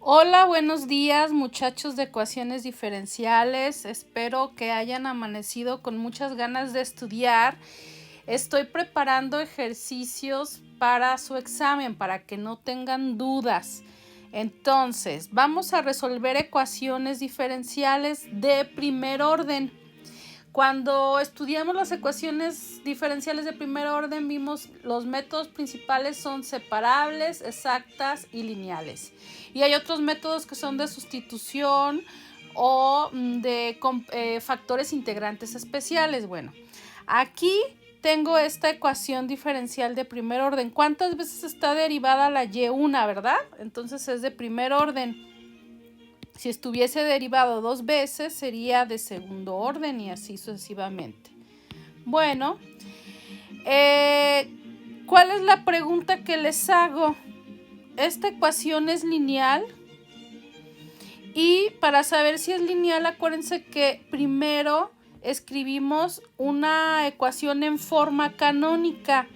Hola, buenos días muchachos de ecuaciones diferenciales. Espero que hayan amanecido con muchas ganas de estudiar. Estoy preparando ejercicios para su examen para que no tengan dudas. Entonces, vamos a resolver ecuaciones diferenciales de primer orden. Cuando estudiamos las ecuaciones diferenciales de primer orden, vimos los métodos principales son separables, exactas y lineales. Y hay otros métodos que son de sustitución o de factores integrantes especiales. Bueno, aquí tengo esta ecuación diferencial de primer orden. ¿Cuántas veces está derivada la y1, verdad? Entonces es de primer orden. Si estuviese derivado dos veces, sería de segundo orden y así sucesivamente. Bueno, ¿cuál es la pregunta que les hago? Esta ecuación es lineal y para saber si es lineal, acuérdense que primero escribimos una ecuación en forma canónica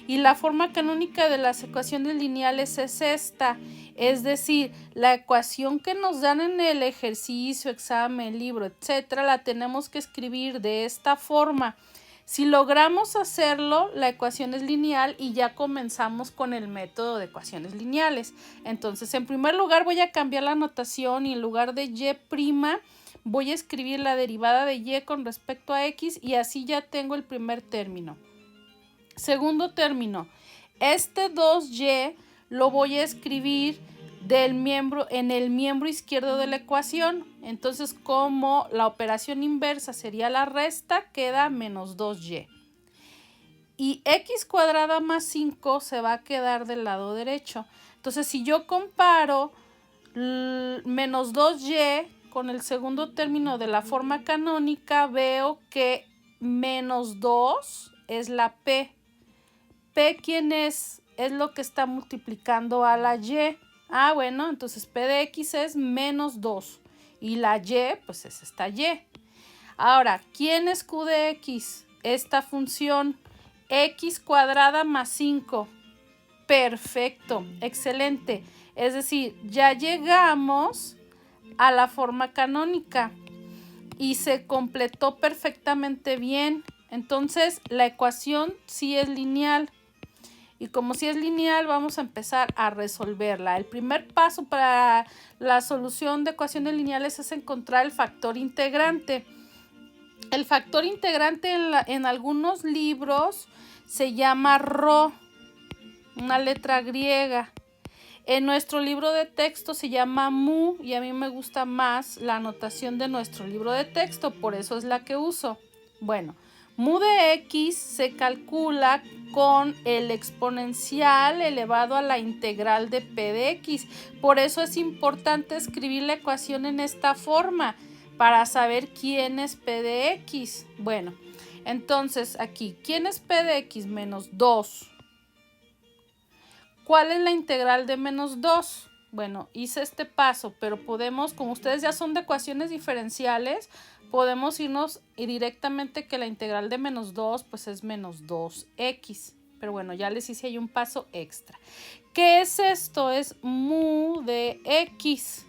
y la forma canónica de las ecuaciones lineales es esta. Es decir, la ecuación que nos dan en el ejercicio, examen, libro, etcétera, la tenemos que escribir de esta forma. Si logramos hacerlo, la ecuación es lineal y ya comenzamos con el método de ecuaciones lineales. Entonces, en primer lugar voy a cambiar la notación y en lugar de y' voy a escribir la derivada de y con respecto a x y así ya tengo el primer término. Segundo término, este 2y lo voy a escribir en el miembro izquierdo de la ecuación. Entonces, como la operación inversa sería la resta, queda menos 2y. Y x cuadrada más 5 se va a quedar del lado derecho. Entonces, si yo comparo menos 2y con el segundo término de la forma canónica, veo que menos 2 es la p. P, ¿quién es? Es lo que está multiplicando a la y. Bueno, entonces P de X es menos 2. Y la Y, pues es esta Y. Ahora, ¿quién es Q de X? Esta función X cuadrada más 5. Perfecto, excelente. Es decir, ya llegamos a la forma canónica y se completó perfectamente bien. Entonces, la ecuación sí es lineal. Y como si es lineal, vamos a empezar a resolverla. El primer paso para la solución de ecuaciones lineales es encontrar el factor integrante. El factor integrante en algunos libros se llama ρ, una letra griega. En nuestro libro de texto se llama mu y a mí me gusta más la notación de nuestro libro de texto, por eso es la que uso. Bueno, mu de x se calcula con el exponencial elevado a la integral de p de x. Por eso es importante escribir la ecuación en esta forma para saber quién es p de x. Bueno, entonces aquí, ¿quién es p de x? Menos 2. ¿Cuál es la integral de menos 2? Bueno, hice este paso, pero podemos, como ustedes ya son de ecuaciones diferenciales, podemos irnos directamente que la integral de menos 2 pues es menos 2x. Pero bueno, ya les hice ahí un paso extra. ¿Qué es esto? Es mu de x.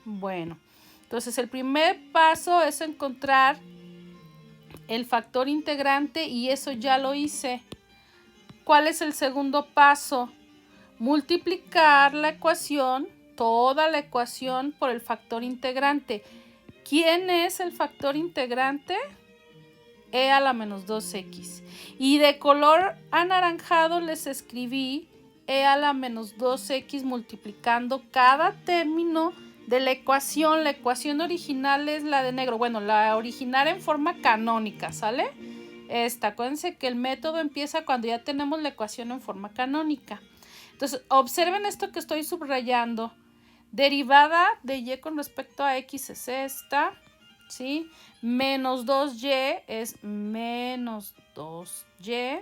Bueno, entonces el primer paso es encontrar el factor integrante y eso ya lo hice. ¿Cuál es el segundo paso? Multiplicar la ecuación, toda la ecuación por el factor integrante. ¿Quién es el factor integrante? E a la menos 2x. Y de color anaranjado les escribí e a la menos 2x multiplicando cada término de la ecuación. La ecuación original es la de negro. Bueno, la original en forma canónica, ¿sale? Acuérdense que el método empieza cuando ya tenemos la ecuación en forma canónica. Entonces, observen esto que estoy subrayando. Derivada de y con respecto a x es esta, ¿sí? Menos 2y es menos 2y.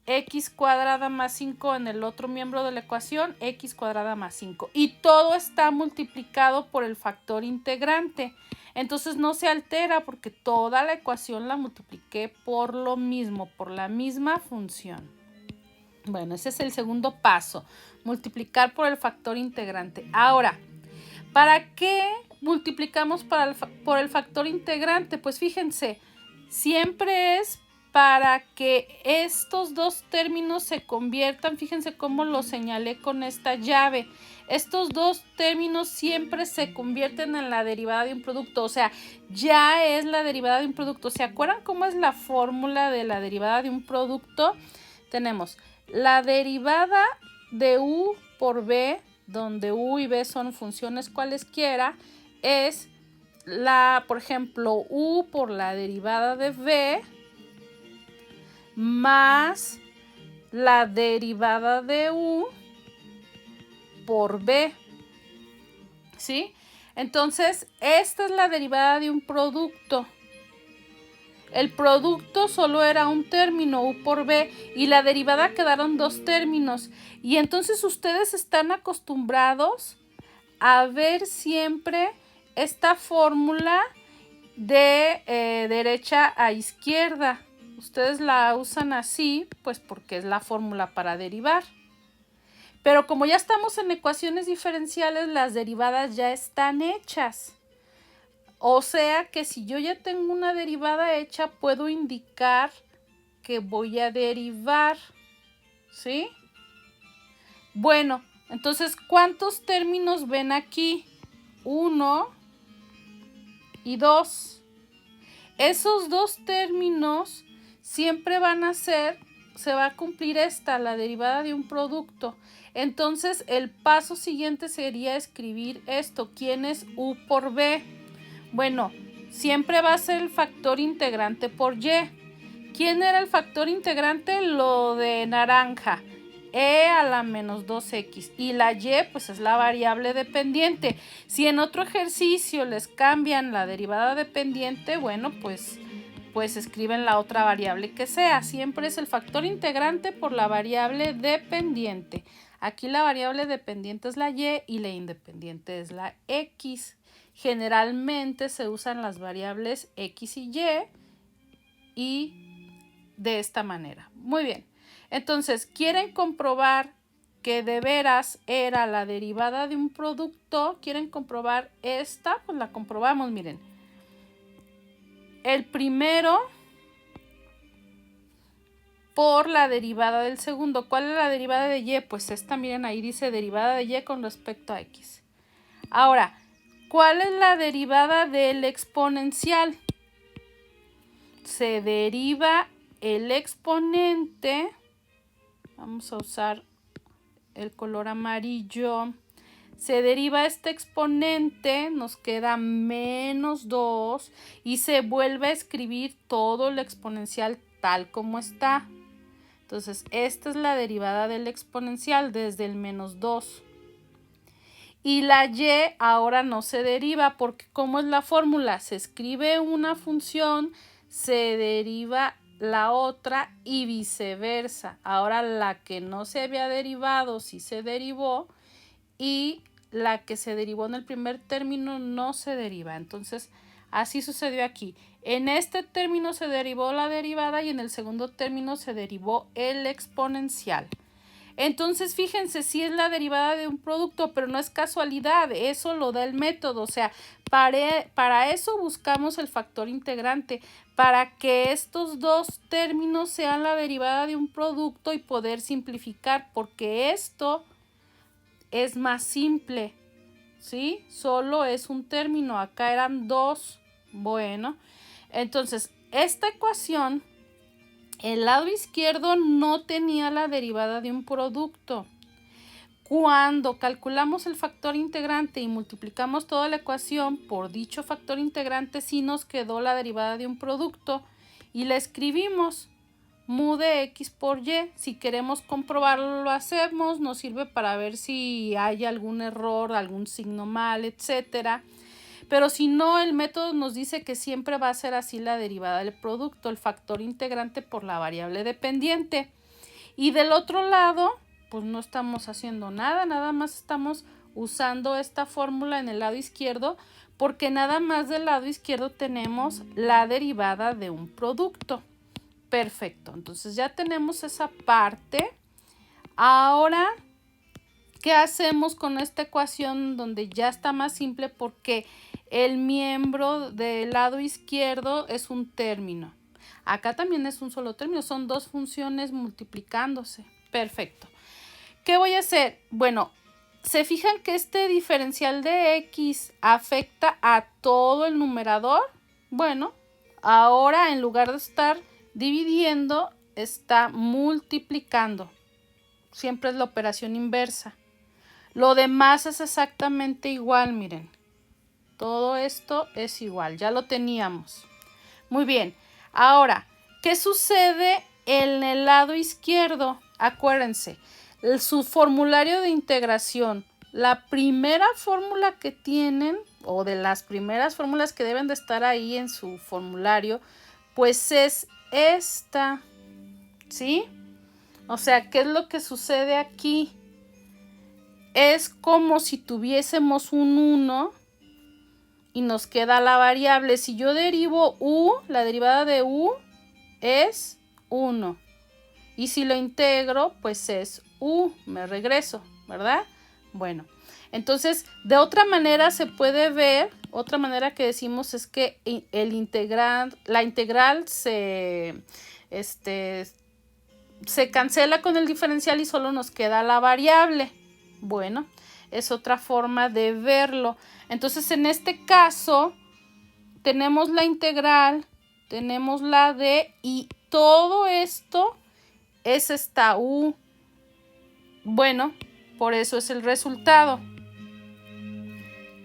X cuadrada más 5 en el otro miembro de la ecuación, x cuadrada más 5. Y todo está multiplicado por el factor integrante. Entonces no se altera porque toda la ecuación la multipliqué por lo mismo, por la misma función. Bueno, ese es el segundo paso, multiplicar por el factor integrante. Ahora, ¿para qué multiplicamos por el factor integrante? Pues fíjense, siempre es para que estos dos términos se conviertan, fíjense cómo lo señalé con esta llave. Estos dos términos siempre se convierten en la derivada de un producto, o sea, ya es la derivada de un producto. ¿Se acuerdan cómo es la fórmula de la derivada de un producto? Tenemos la derivada de u por b, donde u y b son funciones cualesquiera, es por ejemplo, u por la derivada de b más la derivada de u por b, ¿sí? Entonces, esta es la derivada de un producto. El producto solo era un término, u por b, y la derivada quedaron dos términos. Y entonces ustedes están acostumbrados a ver siempre esta fórmula de derecha a izquierda. Ustedes la usan así, pues porque es la fórmula para derivar. Pero como ya estamos en ecuaciones diferenciales, las derivadas ya están hechas. O sea que si yo ya tengo una derivada hecha, puedo indicar que voy a derivar, ¿sí? Bueno, entonces, ¿cuántos términos ven aquí? 1 y 2. Esos dos términos siempre van a ser, se va a cumplir la derivada de un producto. Entonces, el paso siguiente sería escribir esto. ¿Quién es u por b? Bueno, siempre va a ser el factor integrante por y. ¿Quién era el factor integrante? Lo de naranja. E a la menos 2x. Y la y, pues es la variable dependiente. Si en otro ejercicio les cambian la derivada dependiente, bueno, pues escriben la otra variable que sea. Siempre es el factor integrante por la variable dependiente. Aquí la variable dependiente es la y la independiente es la x. Generalmente se usan las variables x y de esta manera. Muy bien. Entonces, ¿quieren comprobar que de veras era la derivada de un producto? ¿Quieren comprobar esta? Pues la comprobamos, miren. El primero por la derivada del segundo. ¿Cuál es la derivada de y? Pues esta, miren, ahí dice derivada de y con respecto a x. Ahora, ¿cuál es la derivada del exponencial? Se deriva el exponente. Vamos a usar el color amarillo. Se deriva este exponente, nos queda menos 2 y se vuelve a escribir todo el exponencial tal como está. Entonces, esta es la derivada del exponencial desde el menos 2. Y la y ahora no se deriva porque ¿cómo es la fórmula? Se escribe una función, se deriva la otra y viceversa. Ahora la que no se había derivado sí se derivó y la que se derivó en el primer término no se deriva. Entonces, así sucedió aquí. En este término se derivó la derivada y en el segundo término se derivó el exponencial. Entonces, fíjense, sí es la derivada de un producto, pero no es casualidad, eso lo da el método. O sea, para eso buscamos el factor integrante, para que estos dos términos sean la derivada de un producto y poder simplificar, porque esto es más simple, ¿sí? Solo es un término, acá eran dos. Bueno, entonces, esta ecuación, el lado izquierdo no tenía la derivada de un producto. Cuando calculamos el factor integrante y multiplicamos toda la ecuación por dicho factor integrante, sí nos quedó la derivada de un producto y la escribimos mu de x por y. Si queremos comprobarlo, lo hacemos. Nos sirve para ver si hay algún error, algún signo mal, etcétera. Pero si no, el método nos dice que siempre va a ser así la derivada del producto, el factor integrante por la variable dependiente. Y del otro lado, pues no estamos haciendo nada, nada más estamos usando esta fórmula en el lado izquierdo, porque nada más del lado izquierdo tenemos la derivada de un producto. Perfecto, entonces ya tenemos esa parte Ahora, ¿qué hacemos con esta ecuación donde ya está más simple porque el miembro del lado izquierdo es un término? Acá también es un solo término, son dos funciones multiplicándose. Perfecto. ¿Qué voy a hacer? Bueno, ¿se fijan que este diferencial de x afecta a todo el numerador? Bueno, ahora en lugar de estar dividiendo, está multiplicando. Siempre es la operación inversa. Lo demás es exactamente igual, miren. Todo esto es igual, ya lo teníamos. Muy bien, ahora, ¿qué sucede en el lado izquierdo? Acuérdense, su formulario de integración, la primera fórmula que tienen, o de las primeras fórmulas que deben de estar ahí en su formulario, pues es esta, ¿sí? O sea, ¿qué es lo que sucede aquí? Es como si tuviésemos un 1 y nos queda la variable. Si yo derivo u, la derivada de u es 1. Y si lo integro, pues es u, me regreso, ¿verdad? Bueno, entonces, de otra manera se puede ver, otra manera que decimos es que la integral se cancela con el diferencial y solo nos queda la variable. Bueno, es otra forma de verlo. Entonces, en este caso, tenemos la integral, tenemos la d y todo esto es esta u. Bueno, por eso es el resultado.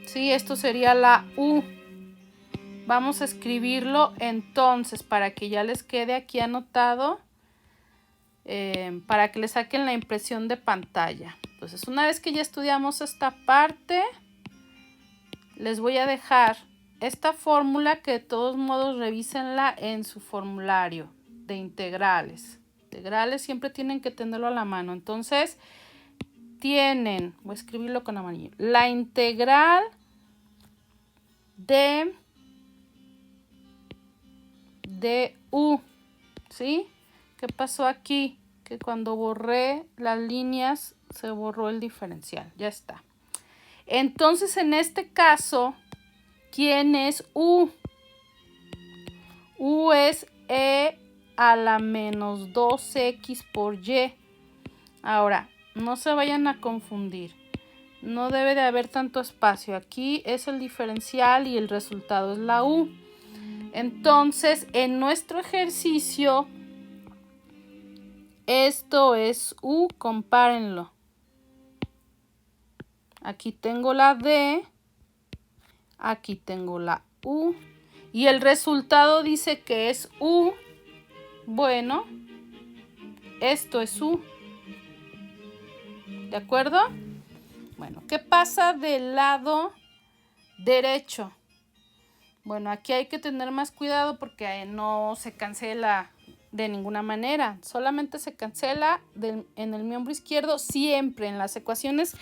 Sí, esto sería la u. Vamos a escribirlo entonces para que ya les quede aquí anotado. Para que le saquen la impresión de pantalla. Entonces, una vez que ya estudiamos esta parte, les voy a dejar esta fórmula que de todos modos revísenla en su formulario de integrales. Integrales siempre tienen que tenerlo a la mano. Entonces, voy a escribirlo con amarillo, la integral de u, ¿sí? ¿Qué pasó aquí? Que cuando borré las líneas se borró el diferencial. Ya está. Entonces, en este caso, ¿quién es u? U es e a la menos 2x por y. Ahora, no se vayan a confundir. No debe de haber tanto espacio. Aquí es el diferencial y el resultado es la u. Entonces, en nuestro ejercicio, esto es u, compárenlo. Aquí tengo la d, aquí tengo la u y el resultado dice que es u. Bueno, esto es u. ¿De acuerdo? Bueno, ¿qué pasa del lado derecho? Bueno, aquí hay que tener más cuidado porque no se cancela de ninguna manera. Solamente se cancela en el miembro izquierdo siempre. En las ecuaciones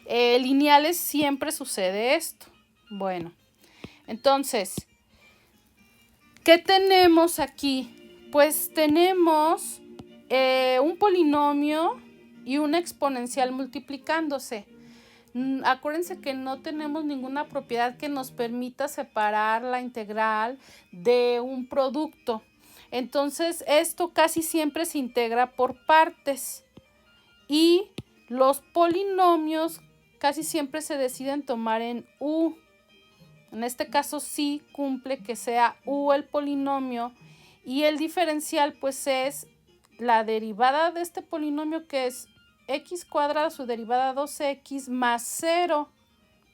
lineales siempre sucede esto. Bueno, entonces, ¿qué tenemos aquí? Pues tenemos un polinomio y una exponencial multiplicándose. Acuérdense que no tenemos ninguna propiedad que nos permita separar la integral de un producto. Entonces, esto casi siempre se integra por partes. Y los polinomios casi siempre se deciden tomar en u. En este caso sí cumple que sea u el polinomio. Y el diferencial pues es la derivada de este polinomio que es x cuadrado, su derivada 2x más 0,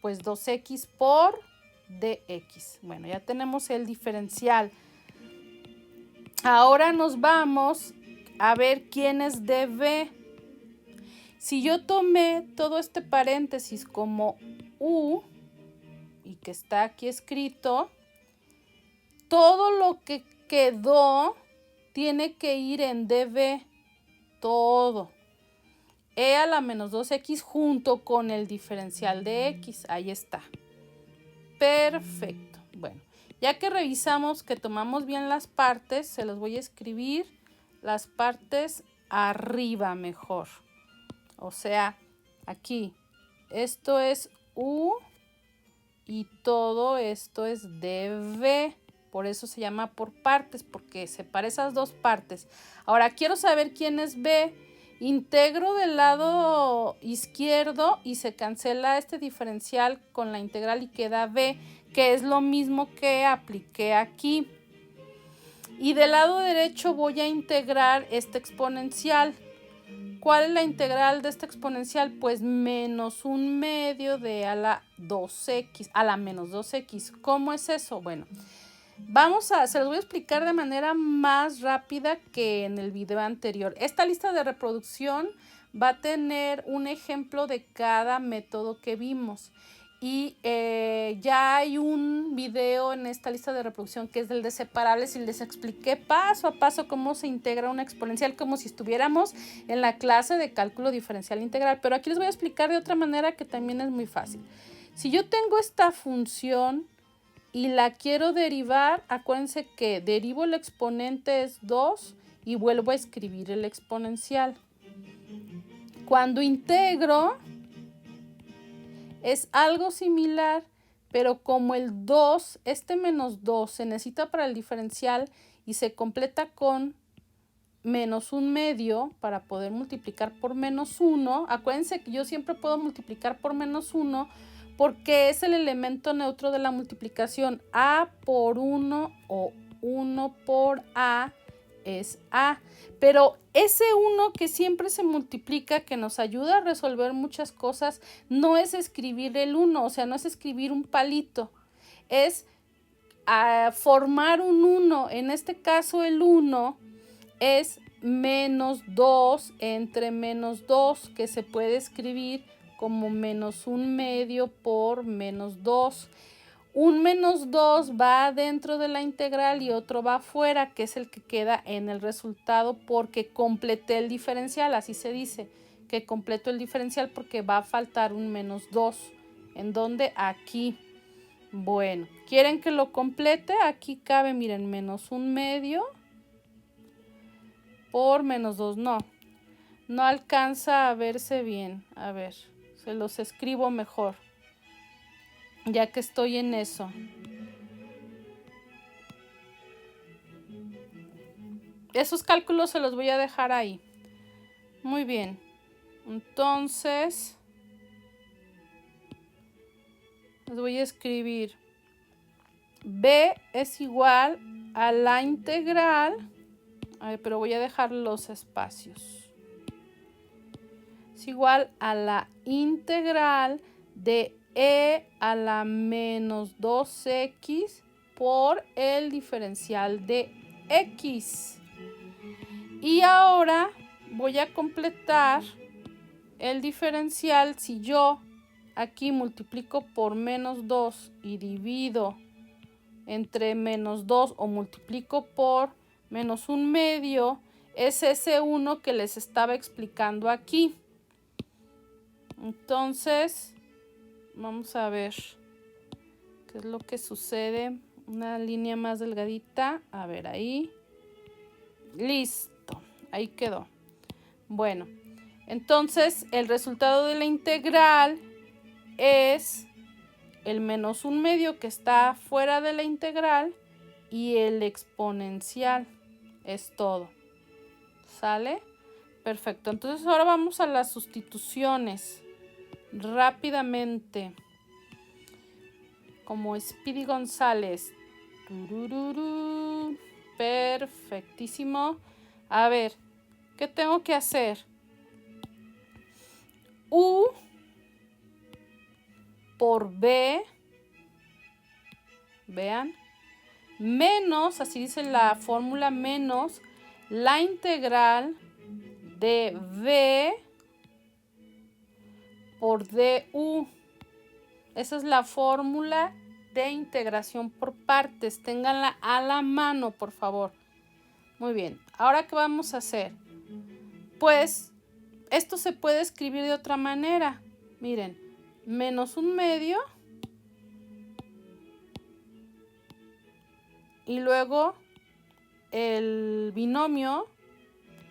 pues 2x por dx. Bueno, ya tenemos el diferencial. Ahora nos vamos a ver quién es db. Si yo tomé todo este paréntesis como u y que está aquí escrito, todo lo que quedó tiene que ir en db, todo. E a la menos 2x junto con el diferencial de x. Ahí está. Perfecto. Bueno, ya que revisamos que tomamos bien las partes, se los voy a escribir las partes arriba mejor. O sea, aquí, esto es U y todo esto es dB. Por eso se llama por partes, porque separa esas dos partes. Ahora, quiero saber quién es B. Integro del lado izquierdo y se cancela este diferencial con la integral y queda B, que es lo mismo que apliqué aquí. Y del lado derecho voy a integrar este exponencial. ¿Cuál es la integral de esta exponencial? Pues menos 1/2 de a la 2x, a la menos 2x. ¿Cómo es eso? Bueno, se los voy a explicar de manera más rápida que en el video anterior. Esta lista de reproducción va a tener un ejemplo de cada método que vimos. Y ya hay un video en esta lista de reproducción que es del de separables y les expliqué paso a paso cómo se integra una exponencial como si estuviéramos en la clase de cálculo diferencial integral. Pero aquí les voy a explicar de otra manera que también es muy fácil. Si yo tengo esta función y la quiero derivar, acuérdense que derivo el exponente es 2 y vuelvo a escribir el exponencial. Cuando integro es algo similar, pero como el 2, este menos 2 se necesita para el diferencial y se completa con menos 1/2 para poder multiplicar por menos 1. Acuérdense que yo siempre puedo multiplicar por menos 1 porque es el elemento neutro de la multiplicación. A por 1 o 1 por A es A. Pero ese 1 que siempre se multiplica, que nos ayuda a resolver muchas cosas, no es escribir el 1, o sea, no es escribir un palito, es formar un 1. En este caso el 1 es menos 2 entre menos 2, que se puede escribir como menos 1/2 por menos 2. Un menos 2 va dentro de la integral y otro va afuera, que es el que queda en el resultado porque completé el diferencial. Así se dice, que completo el diferencial porque va a faltar un menos 2. ¿En dónde? Aquí. Bueno, ¿quieren que lo complete? Aquí cabe, miren, menos 1/2 por menos 2. No alcanza a verse bien. A ver, se los escribo mejor, ya que estoy en eso. Esos cálculos se los voy a dejar ahí. Muy bien. Entonces, les voy a escribir. B es igual a la integral. A ver, pero voy a dejar los espacios. Es igual a la integral de e a la menos 2x por el diferencial de x. Y ahora voy a completar el diferencial. Si yo aquí multiplico por menos 2 y divido entre menos 2 o multiplico por menos 1/2, es ese 1 que les estaba explicando aquí. Entonces, vamos a ver qué es lo que sucede. Una línea más delgadita. A ver, ahí. Listo. Ahí quedó. Bueno, entonces el resultado de la integral es el menos 1/2 que está fuera de la integral y el exponencial. Es todo. ¿Sale? Perfecto. Entonces ahora vamos a las sustituciones. Rápidamente. Como Speedy González. Tururú. Perfectísimo. A ver, ¿qué tengo que hacer? U por B, vean, menos, así dice la fórmula, menos la integral de V por DU. Esa es la fórmula de integración por partes. Ténganla a la mano, por favor. Muy bien. Ahora, ¿qué vamos a hacer? Pues, esto se puede escribir de otra manera. Miren, menos 1/2 y luego el binomio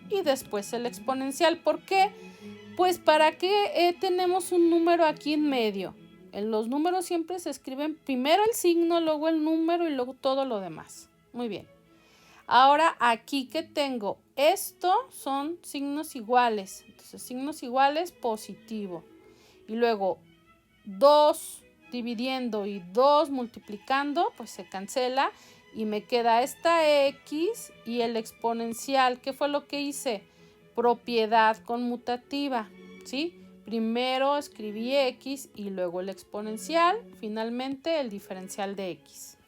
y después el exponencial. ¿Por qué? Pues ¿para qué tenemos un número aquí en medio? En los números siempre se escriben primero el signo, luego el número y luego todo lo demás. Muy bien. Ahora aquí que tengo, esto son signos iguales. Entonces signos iguales, positivo. Y luego 2 dividiendo y 2 multiplicando, pues se cancela y me queda esta X y el exponencial. ¿Qué fue lo que hice? Propiedad conmutativa, ¿sí? Primero escribí X y luego el exponencial, finalmente el diferencial de X.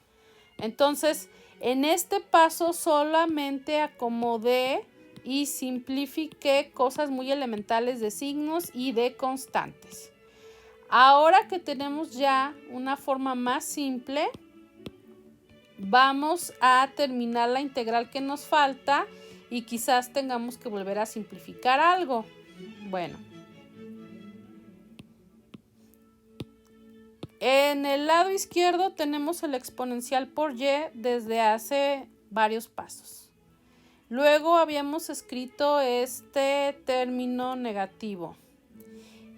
Entonces, en este paso solamente acomodé y simplifiqué cosas muy elementales de signos y de constantes. Ahora que tenemos ya una forma más simple, vamos a terminar la integral que nos falta y quizás tengamos que volver a simplificar algo. Bueno, en el lado izquierdo tenemos el exponencial por y desde hace varios pasos. Luego habíamos escrito este término negativo.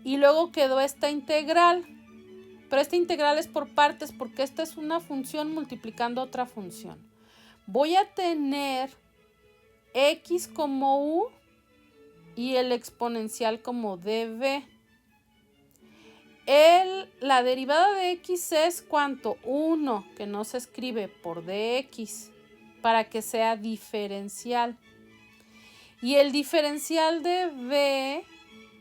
Y luego quedó esta integral. Pero esta integral es por partes porque esta es una función multiplicando otra función. Voy a tener x como u y el exponencial como dv. La derivada de x es ¿cuánto? 1, que no se escribe por dx, para que sea diferencial. Y el diferencial de v,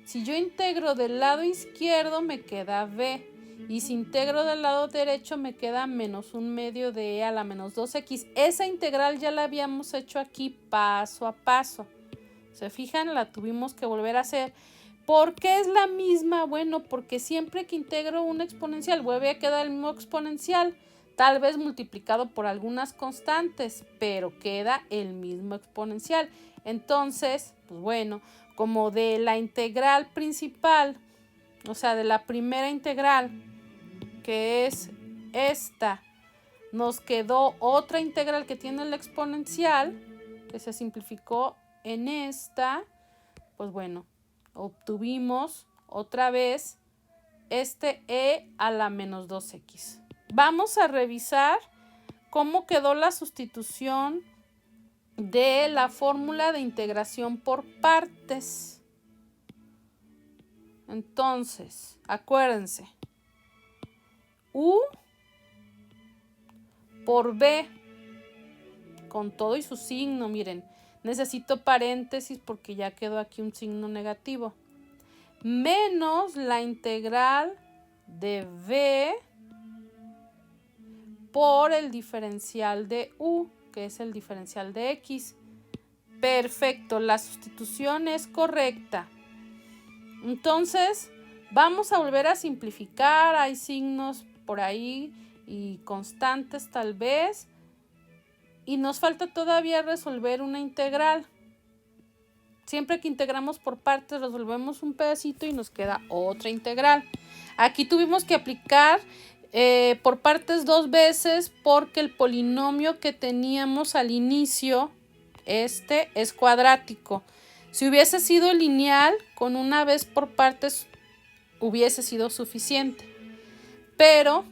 si yo integro del lado izquierdo me queda v. Y si integro del lado derecho me queda menos un medio de e a la menos 2x. Esa integral ya la habíamos hecho aquí paso a paso. ¿Se fijan? La tuvimos que volver a hacer. ¿Por qué es la misma? Bueno, porque siempre que integro un exponencial vuelve a quedar el mismo exponencial. Tal vez multiplicado por algunas constantes, pero queda el mismo exponencial. Entonces, pues bueno, como de la integral principal, o sea, de la primera integral, que es esta, nos quedó otra integral que tiene el exponencial, que se simplificó en esta, pues bueno, obtuvimos otra vez este e a la menos 2x. Vamos a revisar cómo quedó la sustitución de la fórmula de integración por partes. Entonces, acuérdense, u por b, con todo y su signo, miren, necesito paréntesis porque ya quedó aquí un signo negativo, menos la integral de v por el diferencial de u, que es el diferencial de x. Perfecto, la sustitución es correcta. Entonces, vamos a volver a simplificar. Hay signos por ahí y constantes tal vez. Y nos falta todavía resolver una integral. Siempre que integramos por partes, resolvemos un pedacito y nos queda otra integral. Aquí tuvimos que aplicar por partes 2 veces porque el polinomio que teníamos al inicio, este es cuadrático. Si hubiese sido lineal, con una vez por partes hubiese sido suficiente. Pero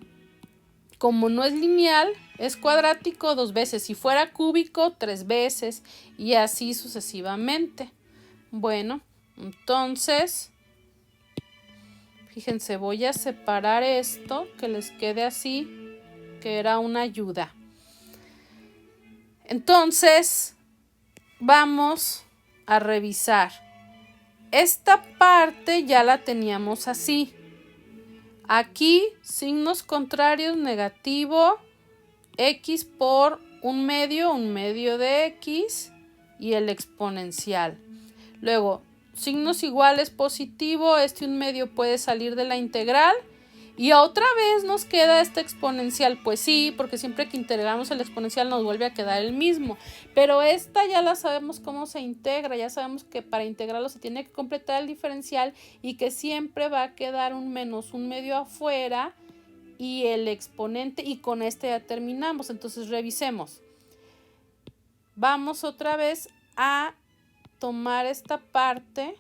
como no es lineal, es cuadrático 2 veces. Si fuera cúbico, 3 veces y así sucesivamente. Bueno, entonces, fíjense, voy a separar esto, que les quede así, que era una ayuda. Entonces, vamos a revisar. Esta parte ya la teníamos así. Aquí, signos contrarios, negativo, x por un medio de x y el exponencial. Luego, signos iguales, positivo, un medio puede salir de la integral. Y otra vez nos queda este exponencial. Pues sí, porque siempre que integramos el exponencial nos vuelve a quedar el mismo. Pero esta ya la sabemos cómo se integra. Ya sabemos que para integrarlo se tiene que completar el diferencial y que siempre va a quedar un menos un medio afuera y el exponente. Y con este ya terminamos. Entonces revisemos. Vamos otra vez a tomar esta parte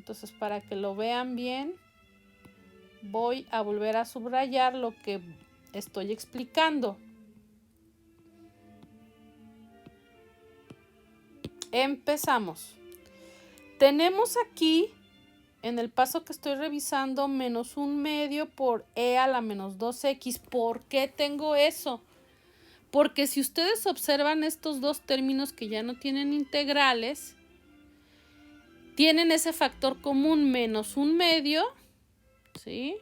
Entonces, para que lo vean bien, voy a volver a subrayar lo que estoy explicando. Empezamos. Tenemos aquí, en el paso que estoy revisando, menos 1/2 por e a la menos 2x. ¿Por qué tengo eso? Porque si ustedes observan estos dos términos que ya no tienen integrales, tienen ese factor común menos 1/2, ¿sí?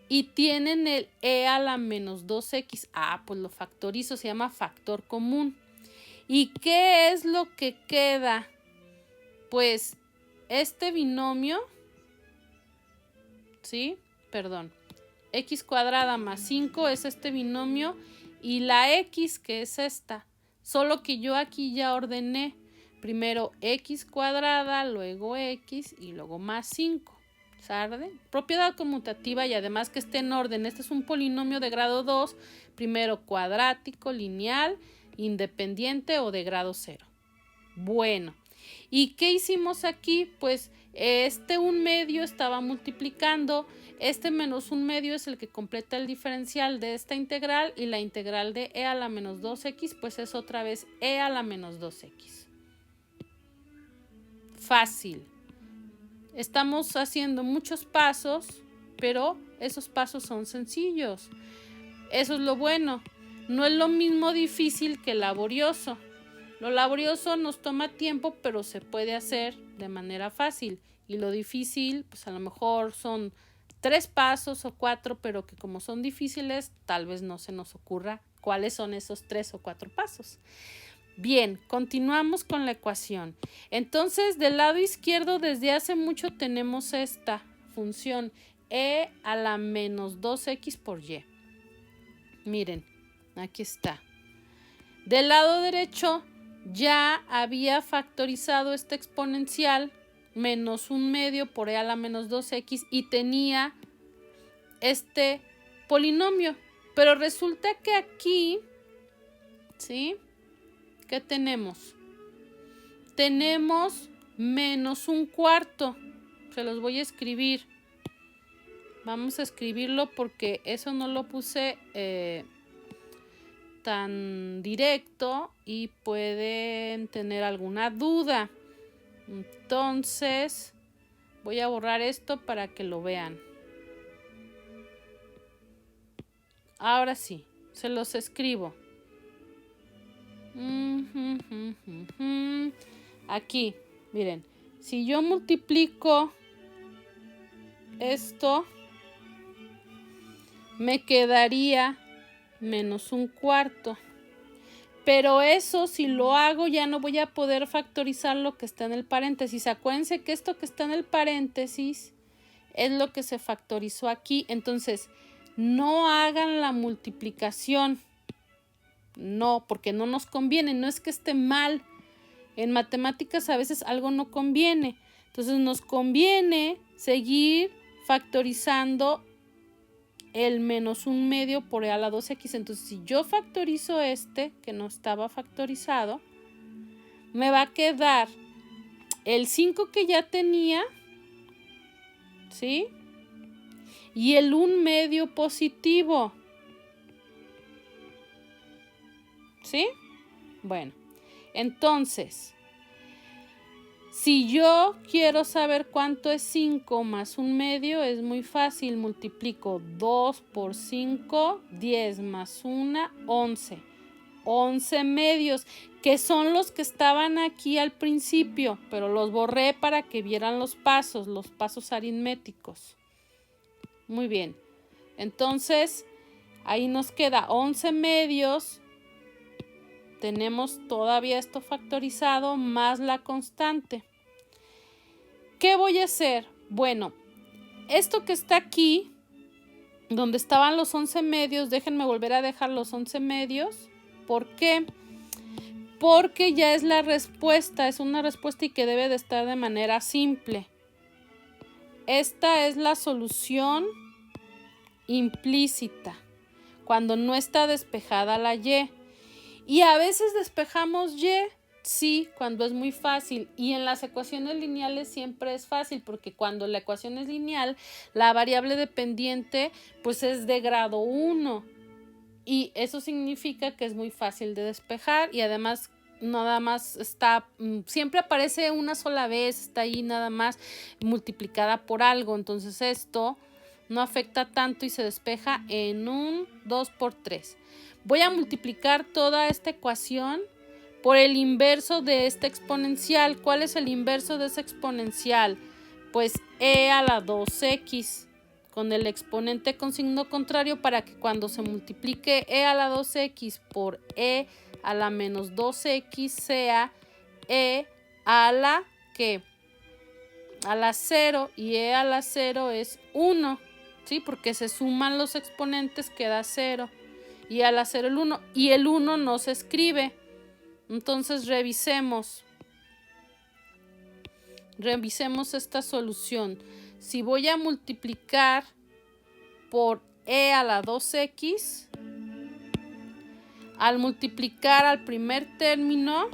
Y tienen el e a la menos 2x. Ah, pues lo factorizo, se llama factor común. ¿Y qué es lo que queda? Pues este binomio, ¿sí? Perdón. X cuadrada más 5 es este binomio y la x, que es esta. Solo que yo aquí ya ordené. Primero x cuadrada, luego x y luego más 5. ¿Saben? Propiedad conmutativa y además que esté en orden. Este es un polinomio de grado 2. Primero cuadrático, lineal, independiente o de grado 0. Bueno, ¿y qué hicimos aquí? Pues este 1/2 estaba multiplicando. Este menos 1/2 es el que completa el diferencial de esta integral y la integral de e a la menos 2x pues es otra vez e a la menos 2x. Fácil. Estamos haciendo muchos pasos, pero esos pasos son sencillos. Eso es lo bueno. No es lo mismo difícil que laborioso. Lo laborioso nos toma tiempo, pero se puede hacer de manera fácil. Y lo difícil, pues a lo mejor son 3 pasos o 4, pero que como son difíciles, tal vez no se nos ocurra cuáles son esos 3 o 4 pasos. Bien, continuamos con la ecuación. Entonces, del lado izquierdo, desde hace mucho tenemos esta función e a la menos 2x por y. Miren, aquí está. Del lado derecho, ya había factorizado esta exponencial menos 1/2 por e a la menos 2x y tenía este polinomio. Pero resulta que aquí, ¿sí? ¿Qué tenemos? Tenemos menos 1/4. Se los voy a escribir. Vamos a escribirlo porque eso no lo puse tan directo y pueden tener alguna duda. Entonces, voy a borrar esto para que lo vean. Ahora sí, se los escribo. Aquí, miren, si yo multiplico esto, me quedaría menos 1/4. Pero eso, si lo hago, ya no voy a poder factorizar lo que está en el paréntesis. Acuérdense que esto que está en el paréntesis es lo que se factorizó aquí. Entonces, no hagan la multiplicación. No, porque no nos conviene. No es que esté mal. En matemáticas a veces algo no conviene. Entonces, nos conviene seguir factorizando el menos 1/2 por e a la 2x. Entonces, si yo factorizo este, que no estaba factorizado, me va a quedar el 5 que ya tenía, ¿sí? Y el 1/2 positivo, ¿sí? Bueno, entonces, si yo quiero saber cuánto es 5 más 1/2, es muy fácil. Multiplico 2 por 5, 10 más 1, 11. 11 medios, que son los que estaban aquí al principio, pero los borré para que vieran los pasos aritméticos. Muy bien. Entonces, ahí nos queda 11 medios. Tenemos todavía esto factorizado más la constante. ¿Qué voy a hacer? Bueno, esto que está aquí, donde estaban los 11 medios, déjenme volver a dejar los 11 medios. ¿Por qué? Porque ya es la respuesta, es una respuesta y que debe de estar de manera simple. Esta es la solución implícita, cuando no está despejada la y. Y a veces despejamos y, Sí, cuando es muy fácil. Y en las ecuaciones lineales siempre es fácil, porque cuando la ecuación es lineal, la variable dependiente pues es de grado 1. Y eso significa que es muy fácil de despejar y además nada más está, siempre aparece una sola vez, está ahí nada más multiplicada por algo. Entonces esto no afecta tanto y se despeja en un 2 por 3. Voy a multiplicar toda esta ecuación por el inverso de esta exponencial. ¿Cuál es el inverso de esa exponencial? Pues e a la 2x con el exponente con signo contrario para que cuando se multiplique e a la 2x por e a la menos 2x sea e a la ¿qué? A la 0, y e a la 0 es 1, ¿sí? Porque se suman los exponentes, queda 0, y a la 0 el 1, y el 1 no se escribe. Entonces revisemos esta solución. Si voy a multiplicar por e a la 2x, al multiplicar al primer término,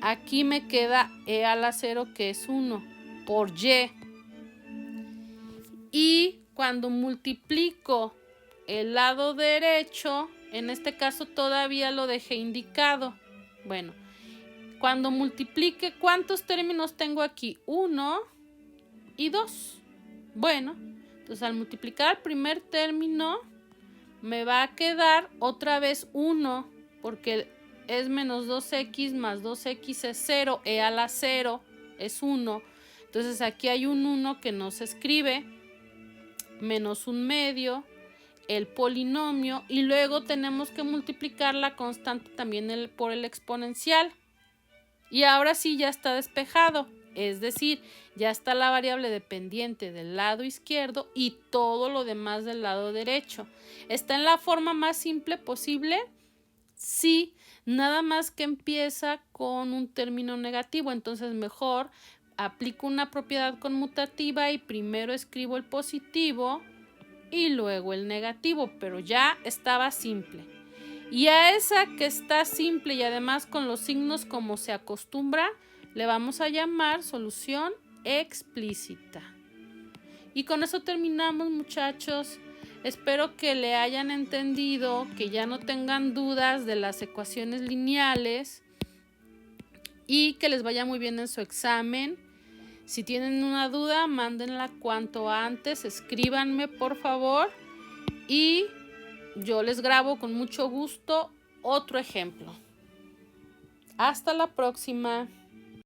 aquí me queda e a la 0, que es 1, por y. Y cuando multiplico el lado derecho, en este caso todavía lo dejé indicado. Bueno, cuando multiplique, ¿cuántos términos tengo aquí? 1 y 2. Bueno, entonces al multiplicar el primer término me va a quedar otra vez 1, porque es menos 2x más 2x es 0, e a la 0 es 1. Entonces aquí hay un 1 que no se escribe, menos un medio, el polinomio, y luego tenemos que multiplicar la constante también por el exponencial. Y ahora sí ya está despejado, es decir, ya está la variable dependiente del lado izquierdo y todo lo demás del lado derecho. ¿Está en la forma más simple posible? Sí, nada más que empieza con un término negativo, entonces mejor aplico una propiedad conmutativa y primero escribo el positivo y luego el negativo, pero ya estaba simple. Y a esa que está simple y además con los signos como se acostumbra, le vamos a llamar solución explícita. Y con eso terminamos, muchachos. Espero que le hayan entendido, que ya no tengan dudas de las ecuaciones lineales y que les vaya muy bien en su examen. Si tienen una duda, mándenla cuanto antes, escríbanme por favor y yo les grabo con mucho gusto otro ejemplo. Hasta la próxima.